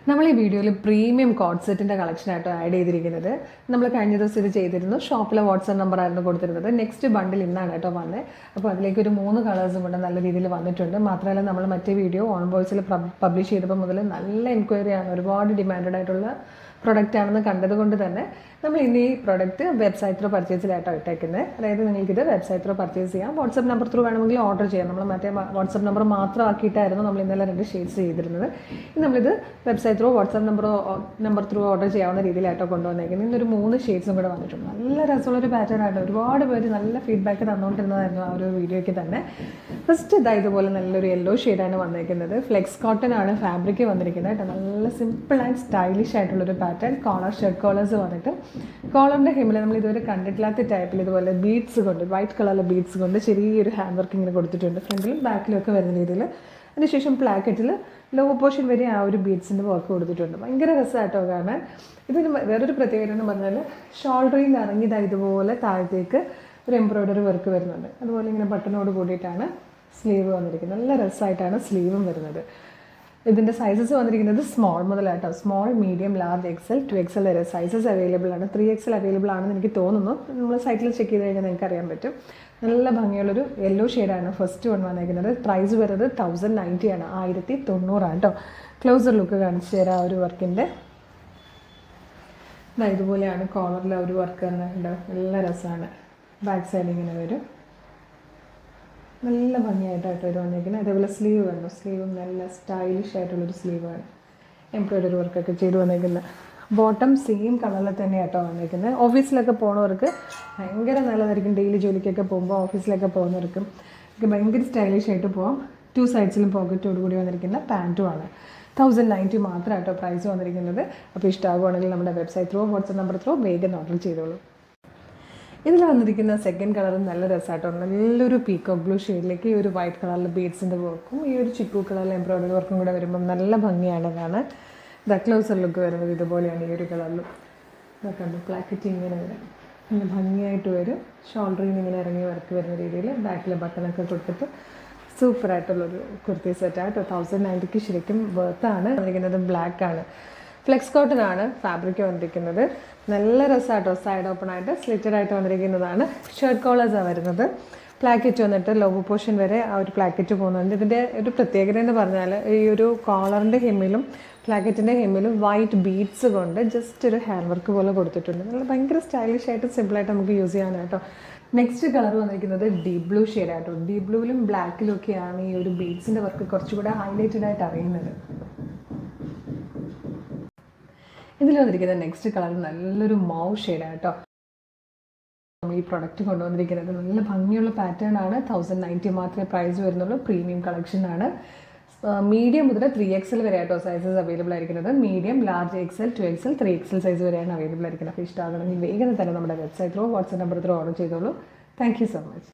നമ്മൾ ഈ വീഡിയോയിൽ പ്രീമിയം കോഡ് സെറ്റിൻ്റെ കളക്ഷനായിട്ട് ആഡ് ചെയ്തിരിക്കുന്നത്. നമ്മൾ കഴിഞ്ഞ ദിവസം ഇത് ചെയ്തിരുന്നു. ഷോപ്പിലെ വാട്സാപ്പ് നമ്പറായിരുന്നു കൊടുത്തിരുന്നത്. നെക്സ്റ്റ് ബണ്ടിൽ ഇന്നാണ് കേട്ടോ വന്നത്. അപ്പോൾ അതിലേക്ക് ഒരു 3 കളേഴ്സും കൂടെ നല്ല രീതിയിൽ വന്നിട്ടുണ്ട്. മാത്രമല്ല നമ്മൾ മറ്റേ വീഡിയോ ഓൺ വോയിസിൽ പബ്ലിഷ് ചെയ്തപ്പോൾ മുതൽ നല്ല എൻക്വയറിയാണ്, ഒരുപാട് ഡിമാൻഡഡ് ആയിട്ടുള്ള പ്രൊഡക്റ്റ് ആണെന്ന് കണ്ടതുകൊണ്ട് തന്നെ നമ്മൾ ഇനി ഈ പ്രൊഡക്റ്റ് വെബ്സൈറ്റ് ത്രൂ പർച്ചേസിലായിട്ടോ ഇട്ടേക്കുന്നത്. അതായത് നിങ്ങൾക്കിത് വെബ്സൈറ്റ് ത്രൂ പർച്ചേസ് ചെയ്യാം. വാട്സപ്പ് നമ്പർ ത്രൂ വേണമെങ്കിൽ ഓർഡർ ചെയ്യാം. നമ്മൾ മറ്റേ വാട്സപ്പ് നമ്പർ മാത്രം ആക്കിയിട്ടായിരുന്നു നമ്മൾ ഇന്നലെ 2 ഷെയ്ഡ്സ് ചെയ്തിരുന്നത്. നമ്മളിത് website through WhatsApp number through order ചെയ്യാവുന്ന രീതിയിലായിട്ടോ കൊണ്ടുവന്നേക്കുന്നത്. ഇന്നൊരു 3 ഷെയ്ഡ്സും കൂടെ വന്നിട്ടുണ്ട്. നല്ല രസമുള്ളൊരു പാറ്റേൺ ആയിട്ട് ഒരുപാട് പേര് നല്ല ഫീഡ്ബാക്ക് തന്നുകൊണ്ടിരുന്നതായിരുന്നു ആ ഒരു വീഡിയോയ്ക്ക് തന്നെ. ഫസ്റ്റ് ഇതുപോലെ നല്ലൊരു യെല്ലോ ഷെയ്ഡാണ് വന്നേക്കുന്നത്. ഫ്ലെക്സ് കോട്ടൺ ആണ് ഫാബ്രിക് വന്നിരിക്കുന്നത് കേട്ടോ. നല്ല സിമ്പിൾ ആൻഡ് സ്റ്റൈലിഷ് ആയിട്ടുള്ളൊരു പാറ്റേൺ. കോളർ ഷർട്ട് കോളേഴ്സ് വന്നിട്ട് കോളറിൻ്റെ ഹെമ്മിൽ നമ്മൾ ഇതുവരെ കണ്ടിട്ടില്ലാത്ത ടൈപ്പിൽ ഇതുപോലെ ബീഡ്സ് കൊണ്ട്, വൈറ്റ് കളറിലെ ബീഡ്സ് കൊണ്ട് ചെറിയൊരു ഹാൻഡ് വർക്ക് ഇങ്ങനെ കൊടുത്തിട്ടുണ്ട്. ഫ്രണ്ടിലും ബാക്കിലും ഒക്കെ വരുന്ന രീതിയിൽ. അതിനുശേഷം പ്ലാക്കറ്റിൽ ലോ പോർഷൻ വരെ ആ ഒരു ബീഡ്സിൻ്റെ വർക്ക് കൊടുത്തിട്ടുണ്ട്. ഭയങ്കര രസമായിട്ടോ കാണാൻ. ഇതിന് വേറൊരു പ്രത്യേകത എന്ന് പറഞ്ഞാൽ ഷോൾഡറിൽ നിന്ന് ഇറങ്ങിയതാ ഇതുപോലെ താഴത്തേക്ക് ഒരു എംബ്രോയ്ഡറി വർക്ക് വരുന്നുണ്ട്. അതുപോലെ ഇങ്ങനെ ബട്ടണോട് കൂടിയിട്ടാണ് സ്ലീവ് വന്നിരിക്കുന്നത്. നല്ല രസമായിട്ടാണ് സ്ലീവും വരുന്നത്. ഇതിൻ്റെ സൈസസ് വന്നിരിക്കുന്നത് സ്മോൾ മുതലായിട്ടോ. Small, medium, large, XL, 2XL വരെ സൈസസ് അവൈലബിൾ ആണ്. 3XL അവൈലബിൾ ആണെന്ന് എനിക്ക് തോന്നുന്നു. നമ്മൾ സൈറ്റിൽ ചെക്ക് ചെയ്ത് കഴിഞ്ഞാൽ നിങ്ങൾക്ക് അറിയാൻ പറ്റും. നല്ല ഭംഗിയുള്ളൊരു യെല്ലോ ഷെയ്ഡാണ് ഫസ്റ്റ് വന്നിരിക്കുന്നത്. പ്രൈസ് വരുന്നത് 1090 ആണ്, 1090 ആണ് കേട്ടോ. ക്ലോസർ ലുക്ക് കാണിച്ചു തരാം ഒരു വർക്കിൻ്റെ. ഇതുപോലെയാണ് കോളറിലെ ഒരു വർക്ക് തന്നെ ഉണ്ട്. നല്ല രസമാണ്. ബാക്ക് സൈഡ് ഇങ്ങനെ വരും. നല്ല ഭംഗിയായിട്ടായിട്ട് ഇത് വന്നിരിക്കുന്നത്. അതേപോലെ സ്ലീവ് വന്നു. സ്ലീവും നല്ല സ്റ്റൈലിഷ് ആയിട്ടുള്ളൊരു സ്ലീവാണ്. എംബ്രോയ്ഡറി വർക്കൊക്കെ ചെയ്ത് വന്നിരിക്കുന്നത്. ബോട്ടം സെയിം കളറിൽ തന്നെ ആട്ടോ വന്നിരിക്കുന്നത്. ഓഫീസിലൊക്കെ പോകുന്നവർക്ക് ഭയങ്കര നല്ലതായിരിക്കും. ഡെയിലി ജോലിക്കൊക്കെ പോകുമ്പോൾ ഓഫീസിലൊക്കെ പോകുന്നവർക്കും ഭയങ്കര സ്റ്റൈലിഷ് ആയിട്ട് പോകാം. 2 സൈഡ്സിലും പോക്കറ്റോട് കൂടി വന്നിരിക്കുന്ന പാൻറ്റുമാണ്. 1090 മാത്രമായിട്ടോ പ്രൈസ് വന്നിരിക്കുന്നത്. അപ്പോൾ ഇഷ്ടമാകുവാണെങ്കിൽ നമ്മുടെ website through WhatsApp number through വേഗം ഓർഡർ ചെയ്തോളൂ. ഇതിൽ വന്നിരിക്കുന്ന സെക്കൻഡ് കളർ നല്ല രസമായിട്ടോ. നല്ലൊരു പീക്കോക്ക് ബ്ലൂ ഷെയ്ഡിലേക്ക് ഈ ഒരു വൈറ്റ് കളറിൽ ബീഡ്സിൻ്റെ വർക്കും ഈ ഒരു ചിക്കു കളറിൽ എംബ്രോയ്ഡറി വർക്കും കൂടെ വരുമ്പം നല്ല ഭംഗിയാണ് കാണാൻ. ക്ലോസർ ലുക്ക് വരുന്നത് ഇതുപോലെയാണ്. ഈ ഒരു കളറിലും ഇതൊക്കെ ഉണ്ട്. പ്ലാക്കറ്റ് ഇങ്ങനെ വരും, നല്ല ഭംഗിയായിട്ട് വരും. ഷോൾഡറിൽ നിന്ന് ഇങ്ങനെ ഇറങ്ങി വർക്ക് വരുന്ന രീതിയിൽ ബാക്കിലെ ബട്ടണൊക്കെ കൊടുത്തിട്ട് സൂപ്പറായിട്ടുള്ളൊരു കുർത്തി സെറ്റായിട്ടോ. 1090 ശരിക്കും വെർത്താണ്. വന്നിരിക്കുന്നത് ബ്ലാക്ക് ആണ്. ഫ്ലെക്സ് കോട്ടനാണ് ഫാബ്രിക് വന്നിരിക്കുന്നത്. നല്ല രസമായിട്ടോ. സൈഡ് ഓപ്പൺ ആയിട്ട് സ്ലിറ്റഡ് ആയിട്ട് വന്നിരിക്കുന്നതാണ്. ഷർട്ട് കോളേഴ്സാണ് വരുന്നത്. പ്ലാക്കറ്റ് വന്നിട്ട് ലോഗോ പോർഷൻ വരെ ആ ഒരു പ്ലാക്കറ്റ് പോകുന്നുണ്ട്. ഇതിൻ്റെ ഒരു പ്രത്യേകത എന്ന് പറഞ്ഞാൽ ഈ ഒരു കോളറിൻ്റെ ഹെമ്മിലും പ്ലാക്കറ്റിൻ്റെ ഹെമ്മിലും വൈറ്റ് ബീഡ്സ് കൊണ്ട് ജസ്റ്റ് ഒരു ഹാൻഡ് വർക്ക് പോലെ കൊടുത്തിട്ടുണ്ട്. നല്ല ഭയങ്കര സ്റ്റൈലിഷ് ആയിട്ട് സിമ്പിളായിട്ട് നമുക്ക് യൂസ് ചെയ്യാനായിട്ടോ. നെക്സ്റ്റ് കളർ വന്നിരിക്കുന്നത് ഡീപ് ബ്ലൂ ഷെയ്ഡായിട്ടോ. ഡീപ് ബ്ലൂവിലും ബ്ലാക്കിലും ഒക്കെയാണ് ഈ ഒരു ബീഡ്സിൻ്റെ വർക്ക് കുറച്ചുകൂടെ ഹൈലൈറ്റഡ് ആയിട്ട് അറിയുന്നത്. ഇതിൽ വന്നിരിക്കുന്ന നെക്സ്റ്റ് കളർ നല്ലൊരു മൗ ഷെയ്ഡാണ് കേട്ടോ. നമ്മൾ ഈ പ്രൊഡക്റ്റ് കൊണ്ടുവന്നിരിക്കുന്നത് നല്ല ഭംഗിയുള്ള പാറ്റേൺ ആണ്. 1090 മാത്രമേ പ്രൈസ് വരുന്നുള്ളൂ. പ്രീമിയം കളക്ഷൻ ആണ്. മീഡിയം മുതൽ 3XL വരെ ആയിട്ടോ സൈസസ് അവൈലബിൾ ആയിരിക്കുന്നത്. Medium, large, XL, 2XL, 3XL size വരെയാണ് അവൈലബിൾ ആയിരിക്കുന്നത്. അപ്പോൾ ഇഷ്ടമാകണമെങ്കിൽ വേഗം തന്നെ നമ്മുടെ website through WhatsApp number through order ചെയ്തോളൂ. Thank you so much.